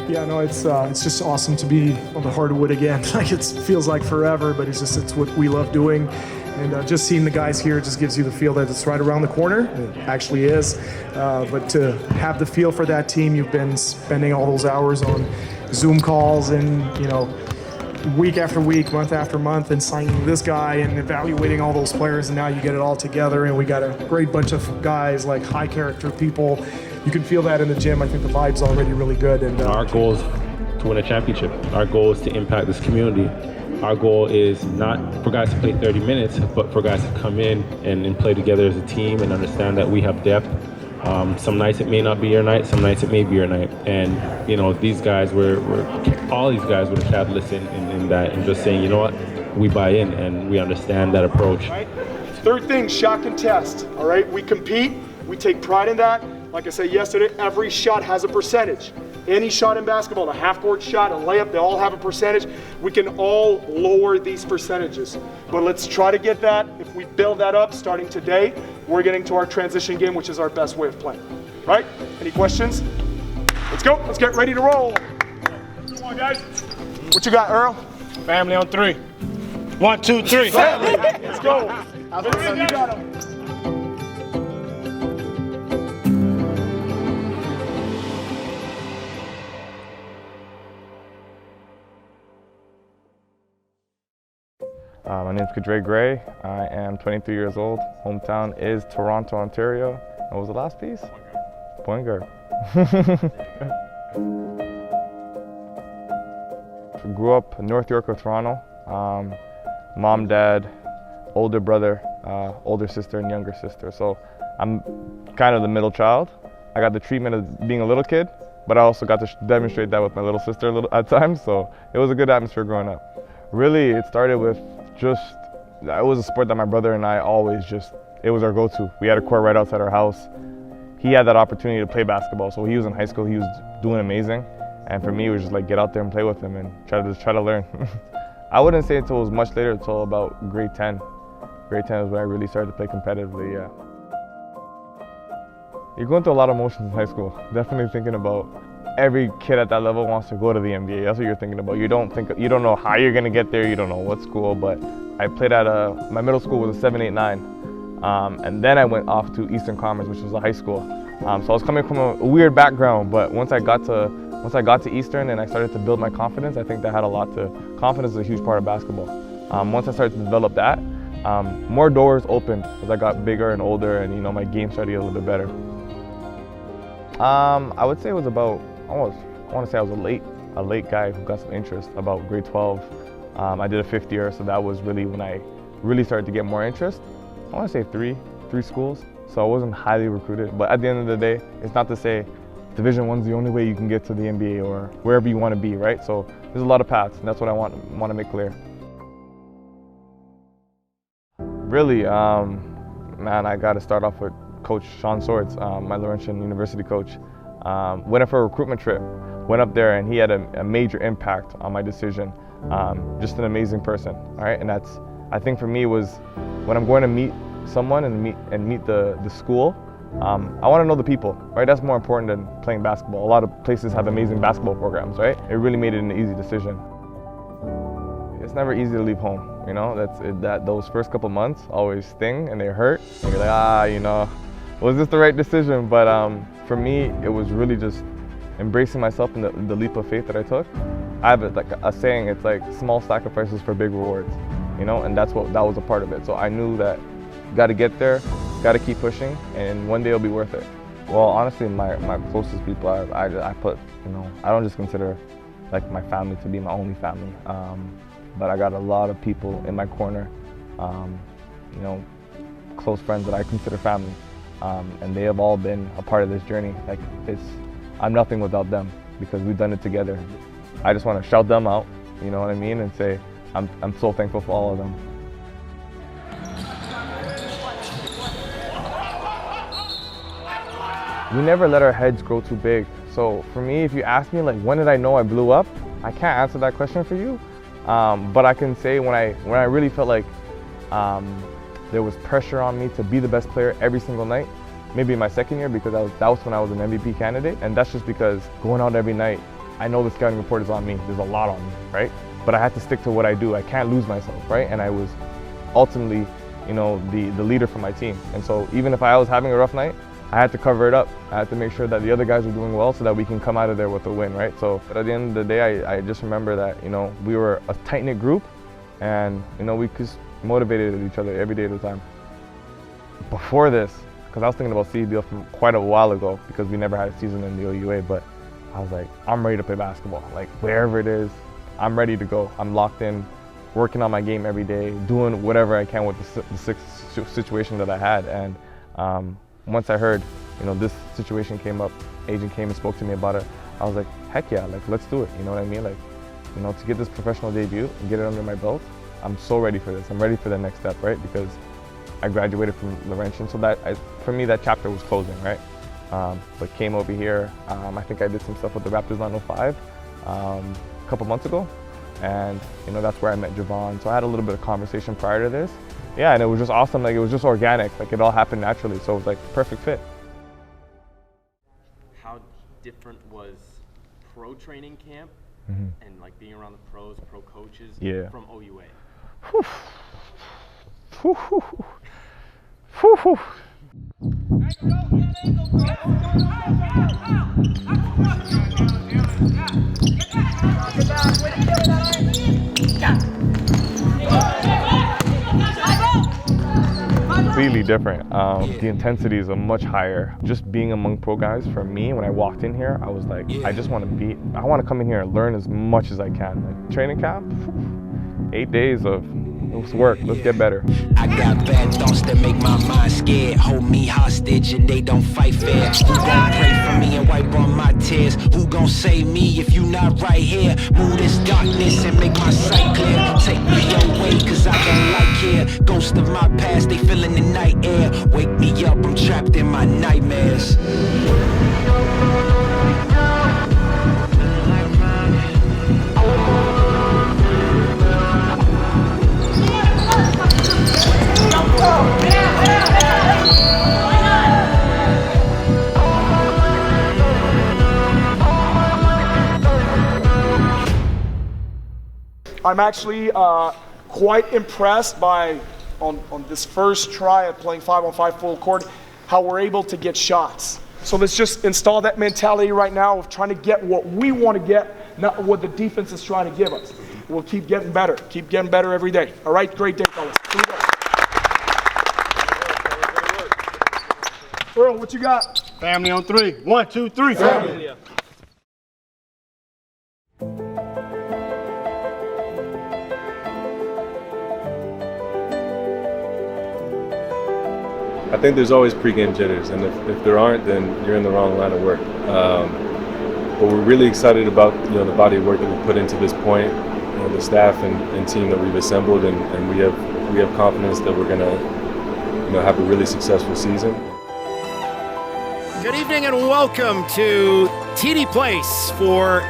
Yeah, no, it's just awesome to be on the hardwood again. Like it feels like forever, but it's what we love doing. And just seeing the guys here just gives you the feel that it's right around the corner. It actually is. But to have the feel for that team, you've been spending all those hours on Zoom calls and, week after week, month after month, and signing this guy and evaluating all those players, and now you get it all together, and we got a great bunch of guys, like high character people. You can feel that in the gym. I think the vibe's already really good. And our goal is to win a championship. Our goal is to impact this community. Our goal is not for guys to play 30 minutes, but for guys to come in and play together as a team and understand that we have depth. Some nights it may not be your night, some nights it may be your night. And, these guys all these guys were the catalysts in that, and just saying, you know what, we buy in and we understand that approach. Right. Third thing, shot contest, all right? We compete, we take pride in that. Like I said yesterday, every shot has a percentage. Any shot in basketball, a half-court shot, a layup, they all have a percentage. We can all lower these percentages. But let's try to get that. If we build that up starting today, we're getting to our transition game, which is our best way of playing. Right? Any questions? Let's go. Let's get ready to roll. Come on, guys. What you got, Earl? Family on 3. 1, 2, 3. Family. Let's go. You got him. My name is Kadre Gray. I am 23 years old. Hometown is Toronto, Ontario. What was the last piece? Point guard. Grew up in North York of Toronto. Mom, dad, older brother, older sister, and younger sister. So I'm kind of the middle child. I got the treatment of being a little kid, but I also got to demonstrate that with my little sister at times. So it was a good atmosphere growing up. Really, it started with it was a sport that my brother and I always it was our go-to. We had a court right outside our house. He had that opportunity to play basketball. So he was in high school, he was doing amazing. And for me, it was just like get out there and play with him and try to learn. I wouldn't say until it was much later, until about grade 10. Grade 10 is when I really started to play competitively, yeah. You're going through a lot of emotions in high school. Definitely thinking about every kid at that level wants to go to the NBA. That's what you're thinking about. You don't know how you're gonna get there. You don't know what school. But I played at my middle school was a 789, and then I went off to Eastern Commerce, which was a high school. So I was coming from a weird background. But once I got to Eastern and I started to build my confidence, I think that had a lot to. Confidence is a huge part of basketball. Once I started to develop that, more doors opened as I got bigger and older, and my game started to get a little bit better. I would say it was about. I want to say I was a late guy who got some interest about grade 12. I did a fifth year, so that was really when I really started to get more interest. I want to say three schools, so I wasn't highly recruited. But at the end of the day, it's not to say Division I's the only way you can get to the NBA or wherever you want to be, right? So there's a lot of paths, and that's what I want to make clear. Really, man, I got to start off with Coach Sean Swords, my Laurentian University coach. Went up for a recruitment trip, went up there, and he had a major impact on my decision. Just an amazing person, all right? And that's, I think for me, was when I'm going to meet someone and meet the school, I want to know the people, right? That's more important than playing basketball. A lot of places have amazing basketball programs, right? It really made it an easy decision. It's never easy to leave home, those first couple months always sting and they hurt. And you're like, was this the right decision? But for me, it was really just embracing myself in the leap of faith that I took. I have a saying, it's like small sacrifices for big rewards, and that was a part of it. So I knew that got to get there, got to keep pushing, and one day it'll be worth it. Well, honestly, my closest people, I put, I don't just consider like my family to be my only family, but I got a lot of people in my corner, close friends that I consider family. And they have all been a part of this journey. I'm nothing without them because we've done it together. I just want to shout them out, you know what I mean, and say I'm so thankful for all of them. We never let our heads grow too big. So for me, if you ask me like when did I know I blew up, I can't answer that question for you. But I can say when I really felt like there was pressure on me to be the best player every single night, maybe in my second year, because that was when I was an MVP candidate. And that's just because going out every night, I know the scouting report is on me. There's a lot on me, right? But I had to stick to what I do. I can't lose myself, right? And I was ultimately, you know, the leader for my team. And so even if I was having a rough night, I had to cover it up. I had to make sure that the other guys were doing well so that we can come out of there with a win, right? So but at the end of the day, I just remember that, you know, we were a tight-knit group and, you know, we just motivated each other every day at a time. Before this, because I was thinking about CEBL from quite a while ago because we never had a season in the OUA, but I was like, I'm ready to play basketball. Like, wherever it is, I'm ready to go. I'm locked in, working on my game every day, doing whatever I can with the situation that I had. And once I heard, you know, this situation came up, agent came and spoke to me about it, I was like, heck yeah, like, let's do it. You know what I mean? Like, you know, to get this professional debut and get it under my belt, I'm so ready for this. I'm ready for the next step, right? Because I graduated from Laurentian, so that, for me, that chapter was closing, right? But came over here, I think I did some stuff with the Raptors 905 a couple months ago, and you know, that's where I met Javon. So I had a little bit of conversation prior to this. Yeah, and it was just awesome, like it was just organic, like it all happened naturally, so it was like perfect fit. How different was pro training camp and like being around the pros, pro coaches from OUA? Completely different. The intensity is much higher. Just being among pro guys, for me, when I walked in here, I was like, I just want to come in here and learn as much as I can. Like training camp, 8 days of let's work, let's get better. I got bad thoughts that make my mind scared, hold me hostage and they don't fight fair. Who gon' pray for me and wipe on my tears? Who gon' save me if you not right here? Move this darkness and make my sight clear. Take me away cause I don't like here. Ghosts of my past, they feeling the night air. Wake me up, I'm trapped in my nightmares. I'm actually quite impressed by, on this first try at playing 5-on-5 full court, how we're able to get shots. So let's just install that mentality right now of trying to get what we want to get, not what the defense is trying to give us. We'll keep getting better every day. All right, great day, fellas. Here we go. Earl, what you got? Family on three. 1, 2, 3. Family. I think there's always pregame jitters, and if there aren't, then you're in the wrong line of work. But we're really excited about the body of work that we put into this point, the staff and team that we've assembled, and we have confidence that we're gonna have a really successful season. Good evening and welcome to TD Place for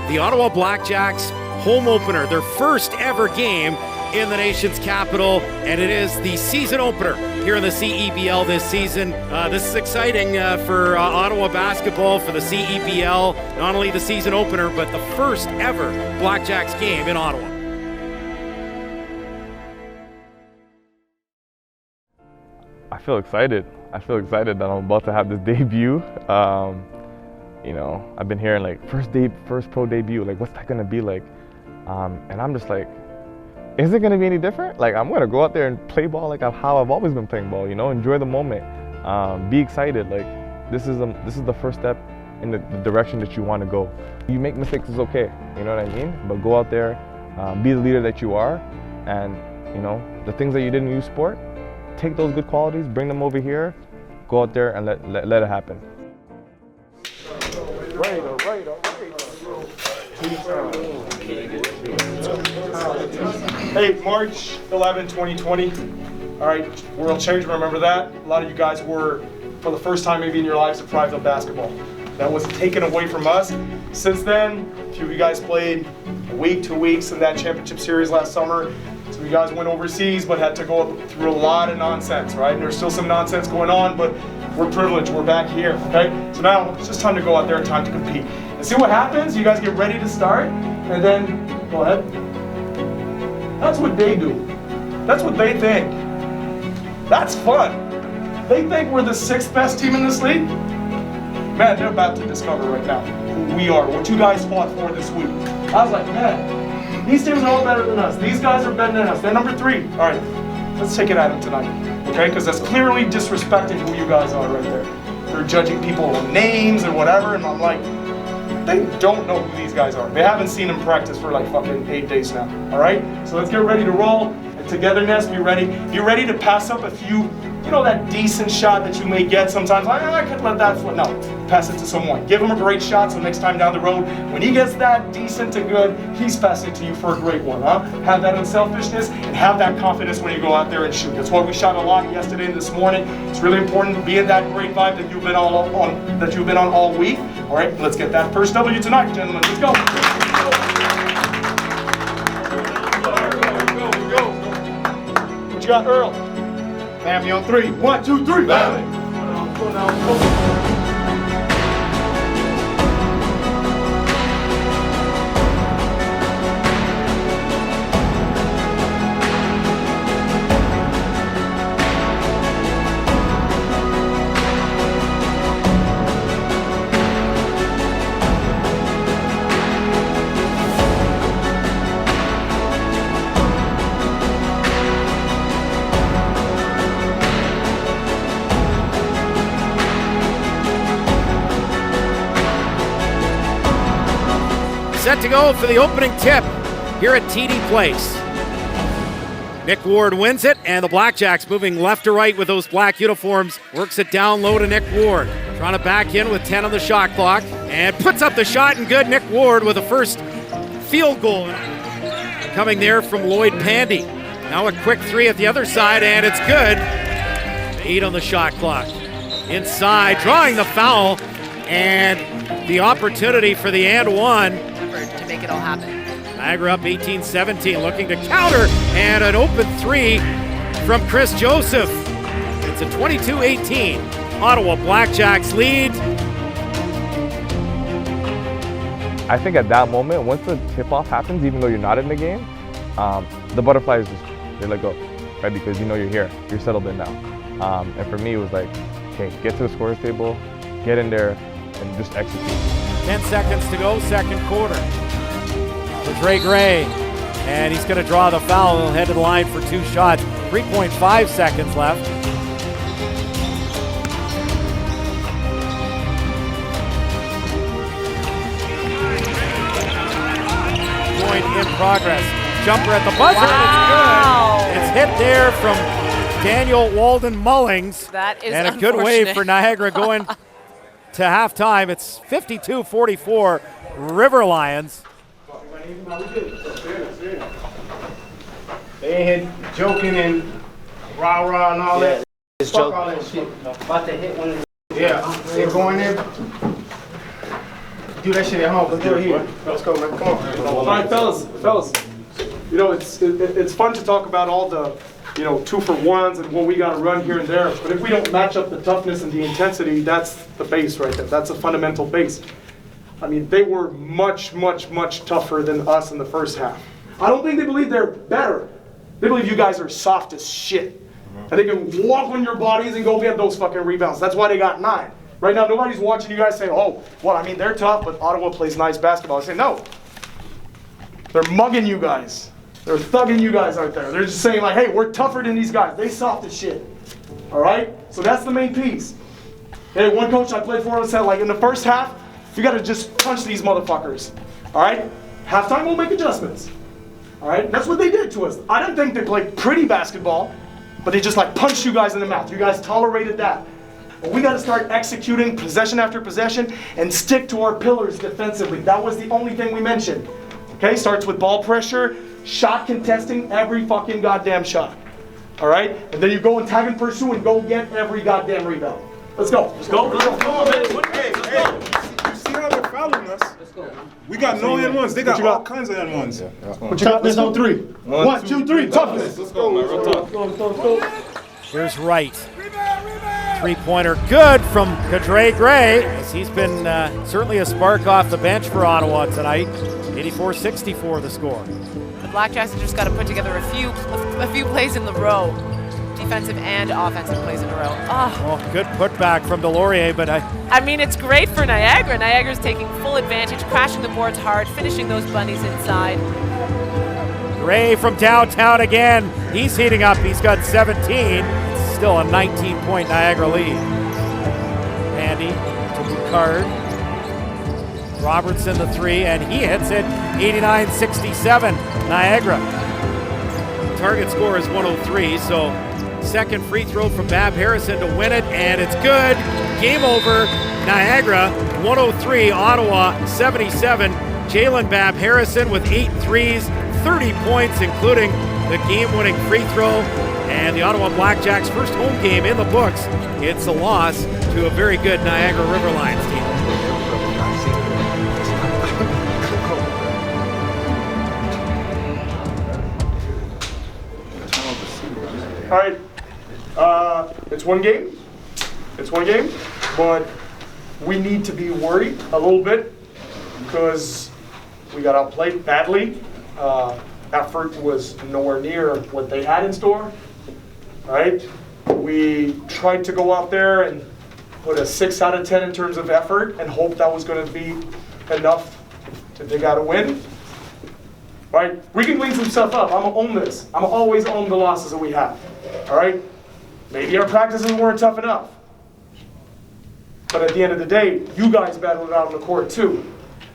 the Ottawa Blackjacks home opener, their first ever game in the nation's capital, and it is the season opener here in the CEBL this season. This is exciting for Ottawa basketball, for the CEBL, not only the season opener, but the first ever Blackjacks game in Ottawa. I feel excited. I feel excited that I'm about to have this debut. You know, I've been hearing like first pro debut, like what's that gonna be like? And I'm just like, is it gonna be any different? Like I'm gonna go out there and play ball like how I've always been playing ball, you know, enjoy the moment, be excited. Like this is the first step in the direction that you want to go. You make mistakes is okay, you know what I mean? But go out there, be the leader that you are, and you know, the things that you did in youth sport, take those good qualities, bring them over here, go out there and let it happen. Hey, March 11, 2020. All right, world change, remember that? A lot of you guys were, for the first time maybe in your lives, deprived of basketball. That was taken away from us. Since then, a few of you guys played a week, 2 weeks in that championship series last summer. Some of you guys went overseas, but had to go through a lot of nonsense, right? And there's still some nonsense going on, but we're privileged, we're back here, okay? So now, it's just time to go out there and time to compete. And see what happens? You guys get ready to start, and then, go ahead. That's what they do. That's what they think. That's fun. They think we're the 6th best team in this league. Man, they're about to discover right now who we are, what you guys fought for this week. I was like, man, these teams are all better than us. These guys are better than us. They're number 3. All right, let's take it at them tonight, okay? Because that's clearly disrespecting who you guys are right there. They're judging people on names and whatever, and I'm like, they don't know who these guys are. They haven't seen them practice for like fucking 8 days now, all right? So let's get ready to roll. And togetherness, be ready. Be ready to pass up a few, you know, that decent shot that you may get sometimes. I could let that flip. No, pass it to someone. Give him a great shot so next time down the road, when he gets that decent to good, he's passing it to you for a great one, huh? Have that unselfishness and have that confidence when you go out there and shoot. That's why we shot a lot yesterday and this morning. It's really important to be in that great vibe that you've been on all week. All right, let's get that first W tonight, gentlemen. Let's go. What you got, Earl? Family on 3. 1, 2, 3. Family. Set to go for the opening tip here at TD Place. Nick Ward wins it, and the Blackjacks moving left to right with those black uniforms. Works it down low to Nick Ward. Trying to back in with 10 on the shot clock, and puts up the shot and good. Nick Ward with the first field goal. Coming there from Lloyd Pandy. Now a quick 3 at the other side, and it's good. 8 on the shot clock. Inside, drawing the foul, and the opportunity for the and one. To make it all happen. Niagara up 18-17, looking to counter, and an open 3 from Chris Joseph. It's a 22-18 Ottawa Blackjacks lead. I think at that moment, once the tip-off happens, even though you're not in the game, the butterflies just, they let go, right? Because you know you're here, you're settled in now. And for me, it was like, okay, get to the scorer's table, get in there, and just execute. 10 seconds to go, second quarter. For Dre Gray, and he's going to draw the foul. He'll head to the line for 2 shots. 3.5 seconds left. Point in progress. Jumper at the buzzer, and it's good. It's hit there from Daniel Walden Mullings. That is and a good wave for Niagara going to halftime. It's 52-44 River Lions. They ain't here joking and rah-rah and all that. It's Fuck joke. all that shit. About to hit one of the. Yeah, they go in there. Do that shit at home. Let's do it here. Let's go, man. Come on. All right, fellas. You know, it's fun to talk about all the, 2-for-1s and what we got to run here and there. But if we don't match up the toughness and the intensity, that's the base right there. That's a fundamental base. I mean, they were much, much, much tougher than us in the first half. I don't think they believe they're better. They believe you guys are soft as shit. And they can walk on your bodies and go get those fucking rebounds. That's why they got 9. Right now, nobody's watching you guys say, oh, well, I mean, they're tough, but Ottawa plays nice basketball. I say, no. They're mugging you guys. They're thugging you guys out there. They're just saying, like, hey, we're tougher than these guys. They soft as shit. All right? So that's the main piece. Hey, one coach I played for said, like, in the first half, you got to just punch these motherfuckers. All right? Halftime, we'll make adjustments. All right? That's what they did to us. I didn't think they played pretty basketball, but they just, like, punched you guys in the mouth. You guys tolerated that. But we got to start executing possession after possession and stick to our pillars defensively. That was the only thing we mentioned. Okay? Starts with ball pressure, shot contesting every fucking goddamn shot. All right? And then you go and tag and pursue and go get every goddamn rebound. Let's go. Let's go. Let's go. Come on, man. You see how they're fouling us? Let's go. We got no N1s. They got all kinds of N1s. What you got? Let's go 3. 1, 2, 3. Toughness. Let's go, man. Real tough. Here's Wright. three-pointer good from Kadre Gray, as he's been certainly a spark off the bench for Ottawa tonight. 84-64 the score. The Blackjacks have just got to put together a few plays in the row, defensive and offensive plays in a row. Oh, good putback from Delorier, but I mean, it's great for Niagara. Niagara's taking full advantage, crashing the boards hard, finishing those bunnies inside. Gray from downtown again. He's heating up. He's got 17. It's still a 19-point Niagara lead. Andy to Boucard. Robertson the three, and he hits it. 89-67 Niagara. Target score is 103, so second free throw from Bab Harrison to win it, and it's good. Game over. Niagara 103, Ottawa 77. Jalen Bab Harrison with 8 threes, 30 points, including the game-winning free throw. And the Ottawa Blackjacks' first home game in the books. It's a loss to a very good Niagara River Lions team. All right, it's one game. It's one game, but we need to be worried a little bit because we got outplayed badly. Effort was nowhere near what they had in store. All right, we tried to go out there and put a 6 out of 10 in terms of effort and hope that was going to be enough to dig out a win. Right? We can clean some stuff up. I'm gonna own this. I'm gonna always own the losses that we have. All right? Maybe our practices weren't tough enough. But at the end of the day, you guys battled it out on the court too.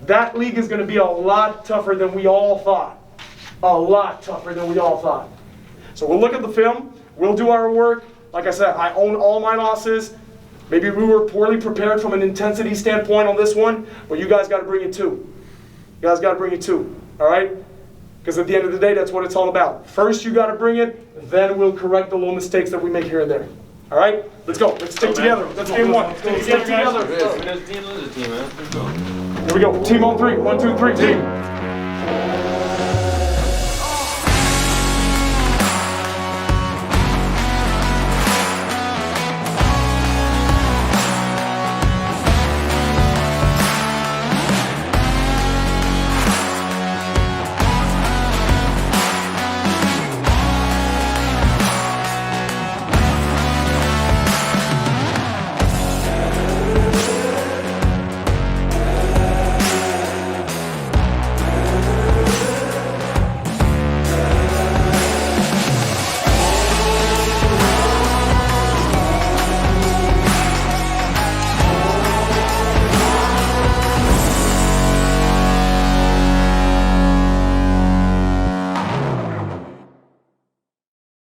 That league is gonna be a lot tougher than we all thought. A lot tougher than we all thought. So we'll look at the film. We'll do our work. Like I said, I own all my losses. Maybe we were poorly prepared from an intensity standpoint on this one, but you guys gotta bring it too. You guys gotta bring it too. All right? Because at the end of the day, that's what it's all about. First, you got to bring it, then we'll correct the little mistakes that we make here and there. All right? Let's go. Let's stick together. That's game one. Let's stick together. Here we go. Team on three. 1, 2, 3. Team.